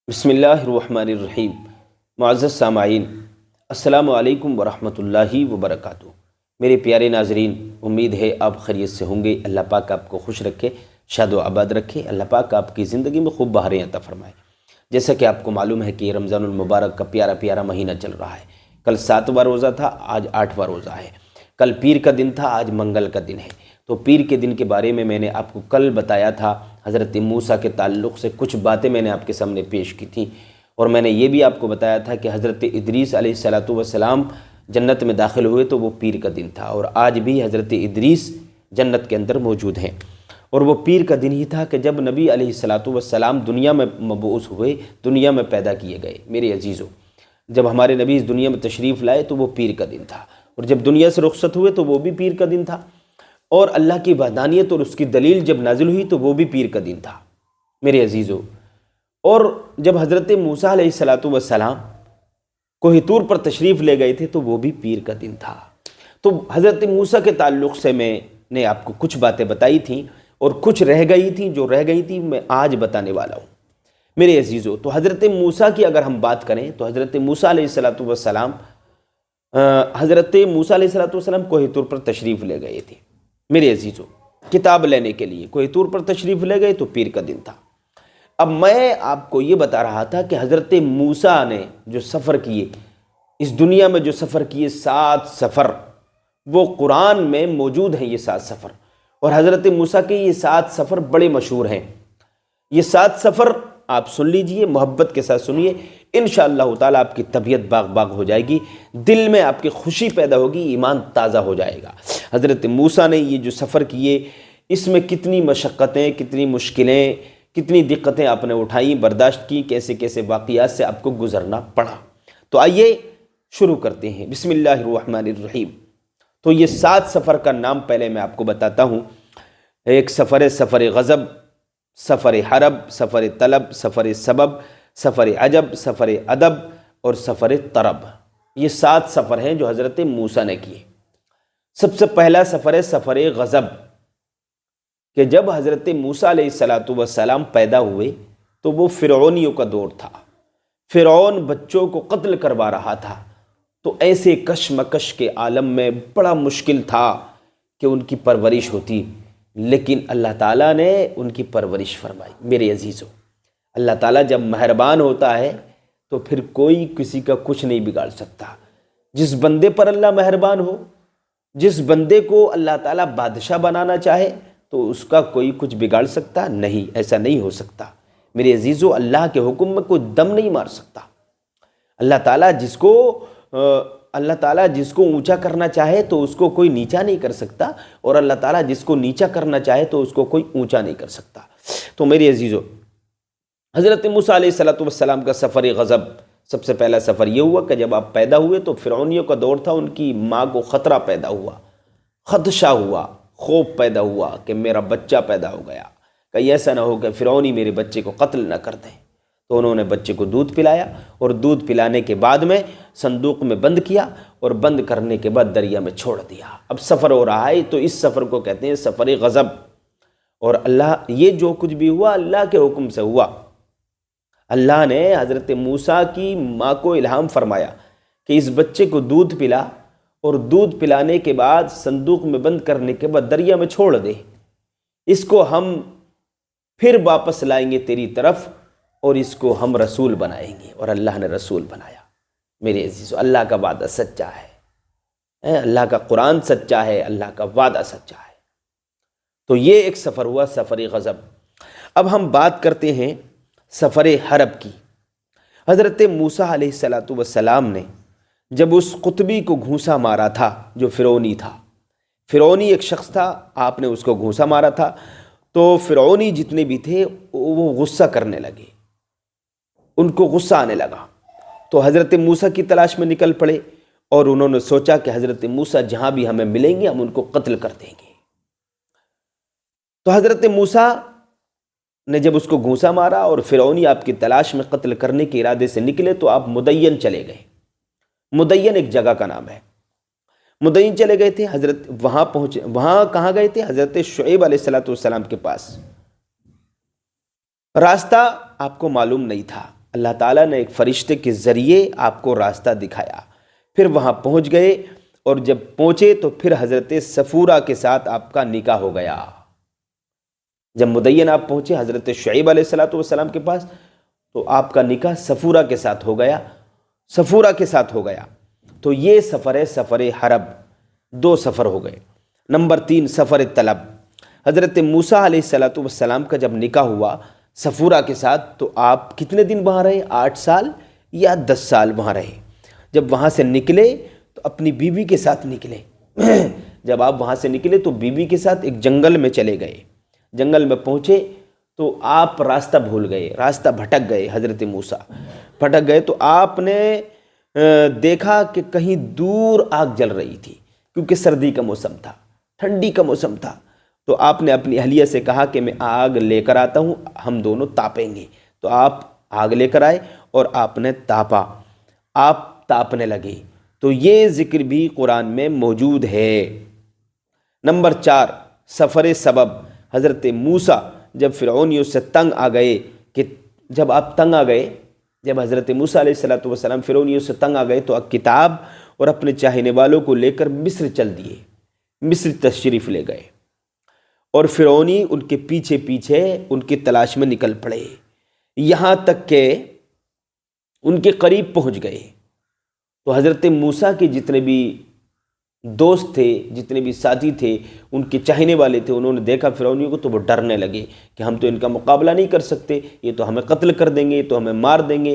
بسم اللہ الرحمن الرحیم۔ معزز سامعین، السلام علیکم ورحمۃ اللہ وبرکاتہ۔ میرے پیارے ناظرین، امید ہے آپ خیریت سے ہوں گے۔ اللہ پاک آپ کو خوش رکھے، شاد و آباد رکھے۔ اللہ پاک آپ کی زندگی میں خوب بہاریں عطا فرمائے۔ جیسا کہ آپ کو معلوم ہے کہ رمضان المبارک کا پیارا پیارا مہینہ چل رہا ہے۔ کل 7واں روزہ تھا، آج 8واں روزہ ہے۔ کل پیر کا دن تھا، آج منگل کا دن ہے۔ تو پیر کے دن کے بارے میں نے آپ کو کل بتایا تھا، حضرت موسیٰ کے تعلق سے کچھ باتیں میں نے آپ کے سامنے پیش کی تھیں، اور میں نے یہ بھی آپ کو بتایا تھا کہ حضرت ادریس علیہ السلام جنت میں داخل ہوئے تو وہ پیر کا دن تھا، اور آج بھی حضرت ادریس جنت کے اندر موجود ہیں۔ اور وہ پیر کا دن ہی تھا کہ جب نبی علیہ السلام دنیا میں مبعوث ہوئے، دنیا میں پیدا کیے گئے۔ میرے عزیزو، جب ہمارے نبی اس دنیا میں تشریف لائے تو وہ پیر کا دن تھا، اور جب دنیا سے رخصت ہوئے تو وہ بھی پیر کا دن تھا، اور اللہ کی وحدانیت اور اس کی دلیل جب نازل ہوئی تو وہ بھی پیر کا دن تھا۔ میرے عزیزو، اور جب حضرت موسیٰ علیہ السلام کوہ طور پر تشریف لے گئے تھے تو وہ بھی پیر کا دن تھا۔ تو حضرت موسیٰ کے تعلق سے میں نے آپ کو کچھ باتیں بتائی تھیں، اور کچھ رہ گئی تھیں، جو رہ گئی تھیں میں آج بتانے والا ہوں۔ میرے عزیزو، تو حضرت موسیٰ کی اگر ہم بات کریں تو حضرت موسیٰ علیہ السلام کوہ طور پر تشریف لے گئے تھے۔ میرے عزیزو، کتاب لینے کے لیے کوہ طور پر تشریف لے گئے تو پیر کا دن تھا۔ اب میں آپ کو یہ بتا رہا تھا کہ حضرت موسیٰ نے جو سفر کیے، اس دنیا میں جو سفر کیے، 7 سفر، وہ قرآن میں موجود ہیں۔ یہ 7 سفر، اور حضرت موسیٰ کے یہ 7 سفر بڑے مشہور ہیں۔ یہ 7 سفر آپ سن لیجئے، محبت کے ساتھ سنیے، انشاءاللہ تعالیٰ آپ کی طبیعت باغ باغ ہو جائے گی، دل میں آپ کی خوشی پیدا ہوگی، ایمان تازہ ہو جائے گا۔ حضرت موسیٰ نے یہ جو سفر کیے، اس میں کتنی مشقتیں، کتنی مشکلیں، کتنی دقتیں آپ نے اٹھائیں، برداشت کی، کیسے کیسے واقعات سے آپ کو گزرنا پڑا۔ تو آئیے شروع کرتے ہیں۔ بسم اللہ الرحمن الرحیم۔ تو یہ 7 سفر کا نام پہلے میں آپ کو بتاتا ہوں۔ ایک سفر غضب، سفر حرب، سفر طلب، سفر سبب، سفر عجب، سفر ادب، اور سفر طرب۔ یہ 7 سفر ہیں جو حضرت موسیٰ نے کیے۔ سب سے پہلا سفر غضب، کہ جب حضرت موسیٰ علیہ السلام پیدا ہوئے تو وہ فرعونیوں کا دور تھا۔ فرعون بچوں کو قتل کروا رہا تھا، تو ایسے کشمکش کے عالم میں بڑا مشکل تھا کہ ان کی پرورش ہوتی، لیکن اللہ تعالیٰ نے ان کی پرورش فرمائی۔ میرے عزیزو، اللہ تعالیٰ جب مہربان ہوتا ہے تو پھر کوئی کسی کا کچھ نہیں بگاڑ سکتا۔ جس بندے پر اللہ مہربان ہو، جس بندے کو اللہ تعالیٰ بادشاہ بنانا چاہے، تو اس کا کوئی کچھ بگاڑ سکتا نہیں، ایسا نہیں ہو سکتا۔ میرے عزیزو، اللہ کے حکم میں کوئی دم نہیں مار سکتا۔ اللہ تعالیٰ جس کو اونچا کرنا چاہے تو اس کو کوئی نیچا نہیں کر سکتا، اور اللہ تعالیٰ جس کو نیچا کرنا چاہے تو اس کو کوئی اونچا نہیں کر سکتا۔ تو میرے عزیزو، حضرت موسیٰ علیہ السلام کا سفر غضب، سب سے پہلا سفر یہ ہوا کہ جب آپ پیدا ہوئے تو فرعونیوں کا دور تھا، ان کی ماں کو خطرہ پیدا ہوا، خدشہ ہوا، خوف پیدا ہوا کہ میرا بچہ پیدا ہو گیا، کہیں ایسا نہ ہو کہ فرعونی میرے بچے کو قتل نہ کر دیں۔ تو انہوں نے بچے کو دودھ پلایا، اور دودھ پلانے کے بعد میں صندوق میں بند کیا، اور بند کرنے کے بعد دریا میں چھوڑ دیا۔ اب سفر ہو رہا ہے، تو اس سفر کو کہتے ہیں سفر غضب۔ اور یہ جو کچھ بھی ہوا اللہ کے حکم سے ہوا۔ اللہ نے حضرت موسیٰ کی ماں کو الہام فرمایا کہ اس بچے کو دودھ پلا، اور دودھ پلانے کے بعد صندوق میں بند کرنے کے بعد دریا میں چھوڑ دے، اس کو ہم پھر واپس لائیں گے تیری طرف، اور اس کو ہم رسول بنائیں گے۔ اور اللہ نے رسول بنایا۔ میرے عزیزو، اللہ کا وعدہ سچا ہے، اللہ کا قرآن سچا ہے، اللہ کا وعدہ سچا ہے۔ تو یہ ایک سفر ہوا، سفر غضب۔ اب ہم بات کرتے ہیں سفر حرب کی۔ حضرت موسیٰ علیہ السلام نے جب اس قطبی کو گھونسا مارا تھا، جو فرعونی تھا، فرعونی ایک شخص تھا، آپ نے اس کو گھونسا مارا تھا، تو فرعونی جتنے بھی تھے وہ غصہ کرنے لگے، ان کو غصہ آنے لگا، تو حضرت موسیٰ کی تلاش میں نکل پڑے، اور انہوں نے سوچا کہ حضرت موسیٰ جہاں بھی ہمیں ملیں گے ہم ان کو قتل کر دیں گے۔ تو حضرت موسیٰ نے جب اس کو گھونسا مارا، اور فرعونی آپ کی تلاش میں قتل کرنے کے ارادے سے نکلے، تو آپ مدین چلے گئے۔ مدین ایک جگہ کا نام ہے، مدین چلے گئے تھے۔ حضرت وہاں پہنچے، وہاں کہاں گئے تھے؟ حضرت شعیب علیہ السلام کے پاس۔ راستہ آپ کو معلوم نہیں تھا، اللہ تعالیٰ نے ایک فرشتے کے ذریعے آپ کو راستہ دکھایا، پھر وہاں پہنچ گئے، اور جب پہنچے تو پھر حضرت صفورہ کے ساتھ آپ کا نکاح ہو گیا۔ جب مدین آپ پہنچے حضرت شعیب علیہ السلام کے پاس، تو آپ کا نکاح صفورہ کے ساتھ ہو گیا، صفورہ کے ساتھ ہو گیا۔ تو یہ سفر ہے سفر حرب، 2 سفر ہو گئے۔ نمبر 3 سفر طلب، حضرت موسیٰ علیہ السلام کا جب نکاح ہوا صفورہ کے ساتھ، تو آپ کتنے دن وہاں رہے؟ 8 سال یا 10 سال وہاں رہے۔ جب وہاں سے نکلے تو اپنی بیوی کے ساتھ نکلے۔ جب آپ وہاں سے نکلے تو بیوی کے ساتھ ایک جنگل میں چلے گئے۔ جنگل میں پہنچے تو آپ راستہ بھول گئے، راستہ بھٹک گئے۔ حضرت موسیٰ بھٹک گئے تو آپ نے دیکھا کہ کہیں دور آگ جل رہی تھی، کیونکہ سردی کا موسم تھا، ٹھنڈی کا موسم تھا۔ تو آپ نے اپنی اہلیہ سے کہا کہ میں آگ لے کر آتا ہوں، ہم دونوں تاپیں گے۔ تو آپ آگ لے کر آئے اور آپ نے تاپا، آپ تاپنے لگے۔ تو یہ ذکر بھی قرآن میں موجود ہے۔ نمبر 4 سفر سبب، حضرت موسیٰ جب فرعونیوں سے تنگ آ گئے، کہ جب آپ تنگ آ گئے، جب حضرت موسیٰ علیہ السلام فرعونیوں سے تنگ آ گئے تو کتاب اور اپنے چاہنے والوں کو لے کر مصر چل دیے، مصر تشریف لے گئے، اور فرعونی ان کے پیچھے پیچھے ان کی تلاش میں نکل پڑے، یہاں تک کہ ان کے قریب پہنچ گئے۔ تو حضرت موسیٰ کے جتنے بھی دوست تھے، جتنے بھی ساتھی تھے، ان کے چاہنے والے تھے، انہوں نے دیکھا فرعونیوں کو تو وہ ڈرنے لگے کہ ہم تو ان کا مقابلہ نہیں کر سکتے، یہ تو ہمیں قتل کر دیں گے، یہ تو ہمیں مار دیں گے،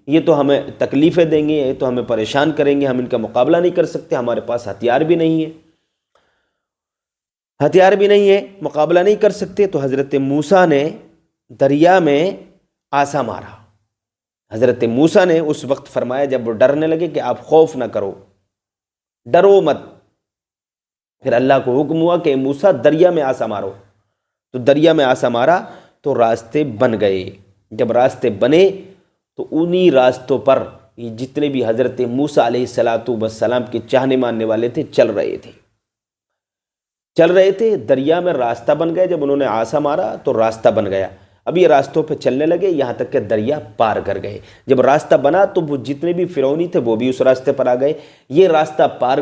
یہ تو ہمیں تکلیفیں دیں گے، یہ تو ہمیں پریشان کریں گے، ہم ان کا مقابلہ نہیں کر سکتے، ہمارے پاس ہتھیار بھی نہیں ہے، ہتھیار بھی نہیں ہے، مقابلہ نہیں کر سکتے۔ تو حضرت موسیٰ نے دریا میں آسا مارا۔ حضرت موسیٰ نے اس وقت فرمایا جب وہ ڈرنے لگے کہ آپ خوف نہ کرو، ڈرو مت۔ پھر اللہ کو حکم ہوا کہ موسیٰ دریا میں آسا مارو۔ تو دریا میں آسا مارا تو راستے بن گئے۔ جب راستے بنے تو انہی راستوں پر یہ جتنے بھی حضرت موسیٰ علیہ السلام کے چاہنے ماننے والے تھے چل رہے تھے، دریا میں راستہ بن گئے۔ جب انہوں نے آسا مارا تو راستہ بن گیا، اب یہ راستوں پہ چلنے لگے، یہاں تک کہ دریا پار کر گئے۔ جب راستہ بنا تو وہ جتنے بھی فرعونی تھے وہ بھی اس راستے پر آ گئے، یہ راستہ پار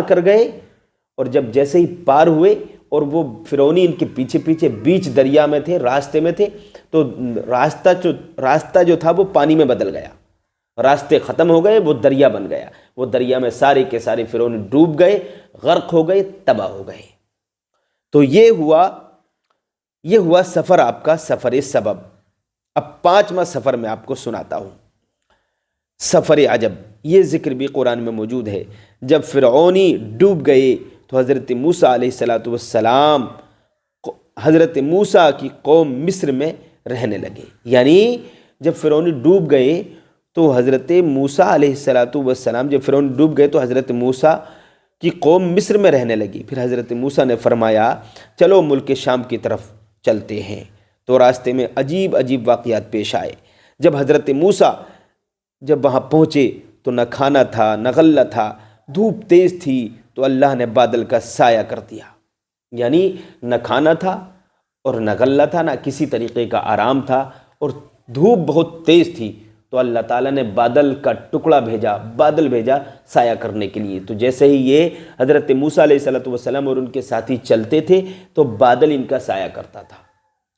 کر گئے، اور جب جیسے ہی پار ہوئے اور وہ فرعونی ان کے پیچھے پیچھے بیچ دریا میں تھے، راستے میں تھے، تو راستہ جو تھا وہ پانی میں بدل گیا، راستے ختم ہو گئے، وہ دریا بن گیا۔ وہ دریا میں سارے کے سارے فرعونی ڈوب گئے، غرق ہو گئے، تباہ ہو گئے۔ تو یہ ہوا سفر آپ کا، سفر سبب۔ اب 5واں سفر میں آپ کو سناتا ہوں، سفر عجب۔ یہ ذکر بھی قرآن میں موجود ہے۔ جب فرعونی ڈوب گئے تو حضرت موسیٰ علیہ السلام، حضرت موسیٰ کی قوم مصر میں رہنے لگے۔ یعنی جب فرعونی ڈوب گئے تو حضرت موسیٰ علیہ السلام، جب فرعونی ڈوب گئے تو حضرت موسیٰ کی قوم مصر میں رہنے لگی۔ پھر حضرت موسیٰ نے فرمایا چلو ملک شام کی طرف چلتے ہیں۔ تو راستے میں عجیب عجیب واقعات پیش آئے۔ جب حضرت موسیٰ جب وہاں پہنچے تو نہ کھانا تھا نہ غلہ تھا، دھوپ تیز تھی، تو اللہ نے بادل کا سایہ کر دیا۔ یعنی نہ کھانا تھا اور نہ غلہ تھا، نہ کسی طریقے کا آرام تھا، اور دھوپ بہت تیز تھی، تو اللہ تعالیٰ نے بادل کا ٹکڑا بھیجا، بادل بھیجا سایہ کرنے کے لیے۔ تو جیسے ہی یہ حضرت موسیٰ علیہ السلام اور ان کے ساتھی چلتے تھے تو بادل ان کا سایہ کرتا تھا،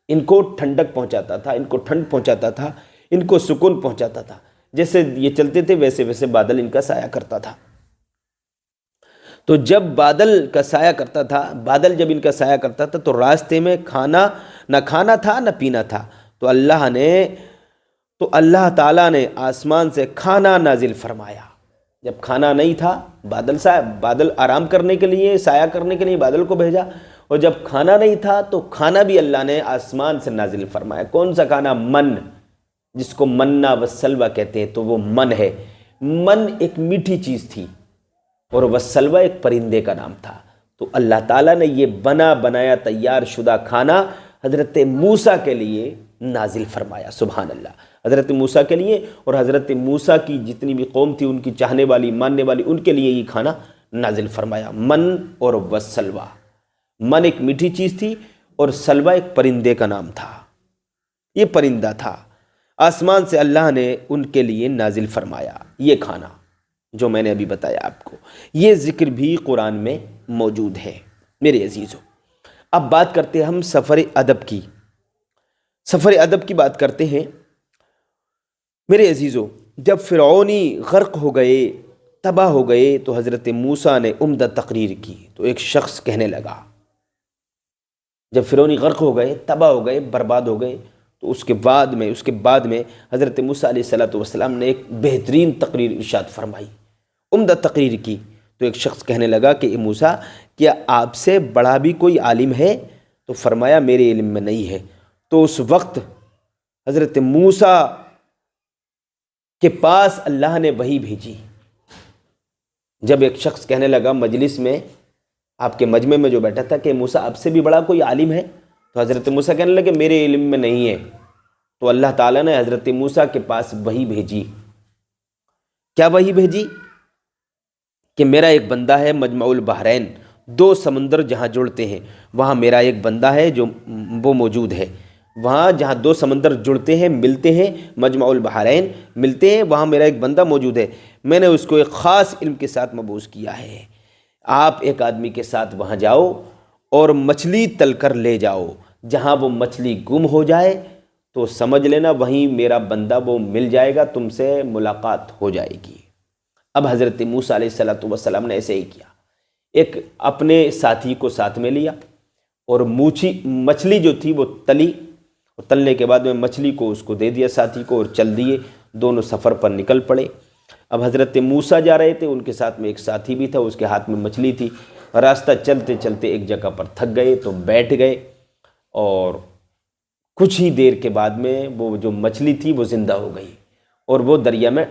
ان کو ٹھنڈک پہنچاتا تھا، ان کو ٹھنڈ پہنچاتا تھا، ان کو سکون پہنچاتا تھا۔ جیسے یہ چلتے تھے ویسے ویسے بادل ان کا سایہ کرتا تھا۔ تو جب بادل کا سایہ کرتا تھا، بادل جب ان کا سایہ کرتا تھا تو راستے میں نہ کھانا تھا نہ پینا تھا، تو اللہ تعالیٰ نے آسمان سے کھانا نازل فرمایا۔ جب کھانا نہیں تھا، بادل آرام کرنے کے لیے، سایہ کرنے کے لیے بادل کو بھیجا، اور جب کھانا نہیں تھا تو کھانا بھی اللہ نے آسمان سے نازل فرمایا۔ کون سا کھانا؟ من، جس کو منّا وسلویٰ کہتے ہیں، تو وہ من ہے۔ من ایک میٹھی چیز تھی اور وسلویٰ ایک پرندے کا نام تھا۔ تو اللہ تعالیٰ نے یہ بنایا تیار شدہ کھانا حضرت موسیٰ کے لیے نازل فرمایا۔ سبحان اللہ، حضرت موسیٰ کے لیے، اور حضرت موسیٰ کی جتنی بھی قوم تھی، ان کی چاہنے والی ماننے والی، ان کے لیے یہ کھانا نازل فرمایا، من اور وسلویٰ۔ من ایک میٹھی چیز تھی اور سلویٰ ایک پرندے کا نام تھا، یہ پرندہ تھا۔ آسمان سے اللہ نے ان کے لیے نازل فرمایا یہ کھانا جو میں نے ابھی بتایا آپ کو۔ یہ ذکر بھی قرآن میں موجود ہے میرے عزیزو۔ اب بات کرتے ہیں ہم سفر ادب کی۔ سفر ادب کی بات کرتے ہیں میرے عزیزو۔ جب فرعونی غرق ہو گئے، تباہ ہو گئے، تو حضرت موسیٰ نے عمدہ تقریر کی۔ تو ایک شخص کہنے لگا، جب فرعونی غرق ہو گئے، تباہ ہو گئے، برباد ہو گئے، تو اس کے بعد میں حضرت موسیٰ علیہ السلام نے ایک بہترین تقریر ارشاد فرمائی، عمدہ تقریر کی۔ تو ایک شخص کہنے لگا کہ اے موسیٰ، کیا آپ سے بڑا بھی کوئی عالم ہے؟ تو فرمایا میرے علم میں نہیں ہے۔ تو اس وقت حضرت موسیٰ کے پاس اللہ نے وحی بھیجی۔ جب ایک شخص کہنے لگا مجلس میں، آپ کے مجمع میں جو بیٹھا تھا، کہ موسیٰ آپ سے بھی بڑا کوئی عالم ہے؟ تو حضرت موسیٰ کہنے لگے میرے علم میں نہیں ہے۔ تو اللہ تعالیٰ نے حضرت موسیٰ کے پاس وحی بھیجی۔ کیا وحی بھیجی؟ کہ میرا ایک بندہ ہے مجمع البحرین، دو سمندر جہاں جڑتے ہیں وہاں میرا ایک بندہ ہے جو وہ موجود ہے۔ وہاں جہاں دو سمندر جڑتے ہیں، ملتے ہیں، مجمع البحرین ملتے ہیں، وہاں میرا ایک بندہ موجود ہے۔ میں نے اس کو ایک خاص علم کے ساتھ مبعوث کیا ہے۔ آپ ایک آدمی کے ساتھ وہاں جاؤ اور مچھلی تل کر لے جاؤ۔ جہاں وہ مچھلی گم ہو جائے تو سمجھ لینا وہیں میرا بندہ وہ مل جائے گا، تم سے ملاقات ہو جائے گی۔ اب حضرت موسیٰ علیہ السلام نے ایسے ہی کیا، ایک اپنے ساتھی کو ساتھ میں لیا اور مچھلی جو تھی وہ تلی، اور تلنے کے بعد میں مچھلی کو اس کو دے دیا ساتھی کو، اور چل دیے، دونوں سفر پر نکل پڑے۔ اب حضرت موسیٰ جا رہے تھے، ان کے ساتھ میں ایک ساتھی بھی تھا، اس کے ہاتھ میں مچھلی تھی۔ راستہ چلتے چلتے ایک جگہ پر تھک گئے تو بیٹھ گئے، اور کچھ ہی دیر کے بعد میں وہ جو مچھلی تھی وہ زندہ ہو گئی، اور وہ دریا میں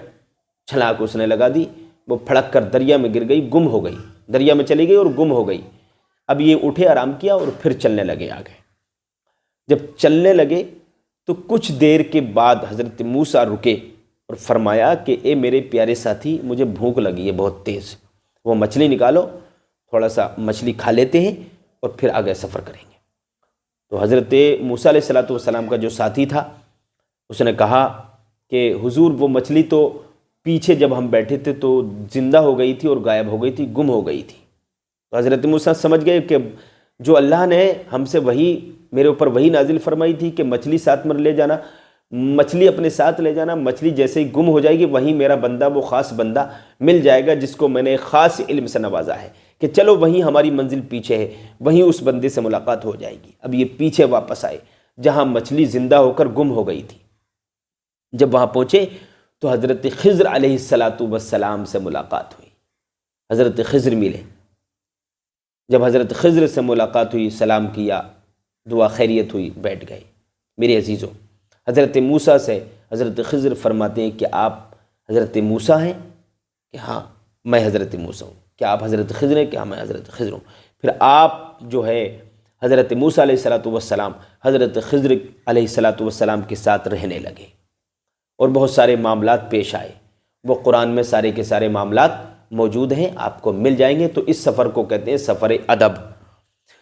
چھلانگ اس نے لگا دی، وہ پھڑک کر دریا میں گر گئی، گم ہو گئی، دریا میں چلی گئی اور گم ہو گئی۔ اب یہ اٹھے، آرام کیا اور پھر چلنے لگے آگے۔ جب چلنے لگے تو کچھ دیر کے بعد حضرت موسیٰ رکے اور فرمایا کہ اے میرے پیارے ساتھی، مجھے بھوک لگی ہے بہت تیز، وہ مچھلی نکالو، تھوڑا سا مچھلی کھا لیتے ہیں اور پھر آگے سفر کریں گے۔ تو حضرت موسیٰ علیہ السلام کا جو ساتھی تھا اس نے کہا کہ حضور وہ مچھلی تو پیچھے جب ہم بیٹھے تھے تو زندہ ہو گئی تھی اور غائب ہو گئی تھی، گم ہو گئی تھی۔ تو حضرت موسیٰ سمجھ گئے کہ جو اللہ نے ہم سے میرے اوپر وہی نازل فرمائی تھی کہ مچھلی ساتھ میں لے جانا، مچھلی اپنے ساتھ لے جانا، مچھلی جیسے ہی گم ہو جائے گی وہیں میرا بندہ، وہ خاص بندہ مل جائے گا جس کو میں نے خاص علم سے نوازا ہے کہ چلو وہیں ہماری منزل پیچھے ہے، وہیں اس بندے سے ملاقات ہو جائے گی۔ اب یہ پیچھے واپس آئے جہاں مچھلی زندہ ہو کر گم ہو گئی تھی۔ جب وہاں پہنچے تو حضرت خضر علیہ السلام سے ملاقات ہوئی، حضرت خضر ملے۔ جب حضرت خضر سے ملاقات ہوئی، سلام کیا، دعا خیریت ہوئی، بیٹھ گئے۔ میرے عزیزو، حضرت موسیٰ سے حضرت خضر فرماتے ہیں کہ آپ حضرت موسیٰ ہیں؟ کہ ہاں میں حضرت موسیٰ ہوں۔ کیا آپ حضرت خضر ہیں؟ کہ ہاں میں حضرت خضر ہوں۔ پھر آپ جو ہے حضرت موسیٰ علیہ السلام حضرت خضر علیہ السلام کے ساتھ رہنے لگے، اور بہت سارے معاملات پیش آئے۔ وہ قرآن میں سارے کے سارے معاملات موجود ہیں، آپ کو مل جائیں گے۔ تو اس سفر کو کہتے ہیں سفر ادب۔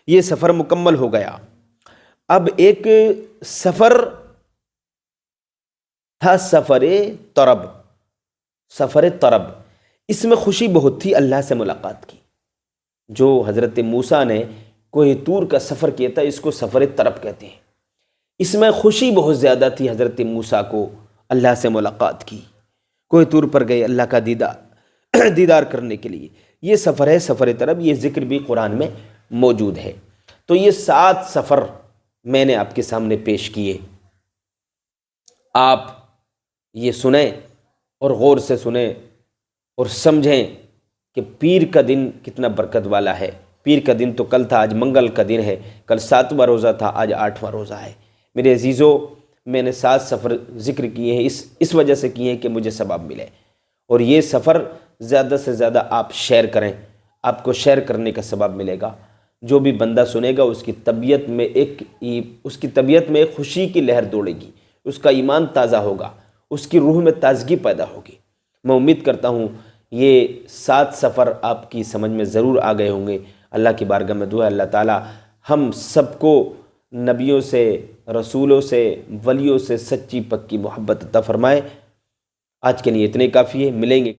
یہ سفر مکمل ہو گیا۔ اب ایک سفر تھا سفر طرب۔ سفر طرب اس میں خوشی بہت تھی اللہ سے ملاقات کی۔ جو حضرت موسیٰ نے کوہ طور کا سفر کیا تھا اس کو سفر طرب کہتے ہیں۔ اس میں خوشی بہت زیادہ تھی حضرت موسیٰ کو اللہ سے ملاقات کی۔ کوہ طور پر گئے اللہ کا دیدار کرنے کے لیے۔ یہ سفر ہے سفر طرب، یہ ذکر بھی قرآن میں موجود ہے۔ تو یہ 7 سفر میں نے آپ کے سامنے پیش کیے، آپ یہ سنیں اور غور سے سنیں اور سمجھیں کہ پیر کا دن کتنا برکت والا ہے۔ پیر کا دن تو کل تھا، آج منگل کا دن ہے، کل 7واں روزہ تھا، آج 8واں روزہ ہے۔ میرے عزیزو، میں نے 7 سفر ذکر کیے ہیں، اس وجہ سے کیے ہیں کہ مجھے ثواب ملے، اور یہ سفر زیادہ سے زیادہ آپ شیئر کریں، آپ کو شیئر کرنے کا ثواب ملے گا۔ جو بھی بندہ سنے گا اس کی طبیعت میں ایک خوشی کی لہر دوڑے گی، اس کا ایمان تازہ ہوگا، اس کی روح میں تازگی پیدا ہوگی۔ میں امید کرتا ہوں یہ 7 سفر آپ کی سمجھ میں ضرور آ گئے ہوں گے۔ اللہ کی بارگاہ میں دعا ہے اللہ تعالی ہم سب کو نبیوں سے، رسولوں سے، ولیوں سے سچی پکی محبت عطا فرمائے۔ آج کے لیے اتنے کافی ہے، ملیں گے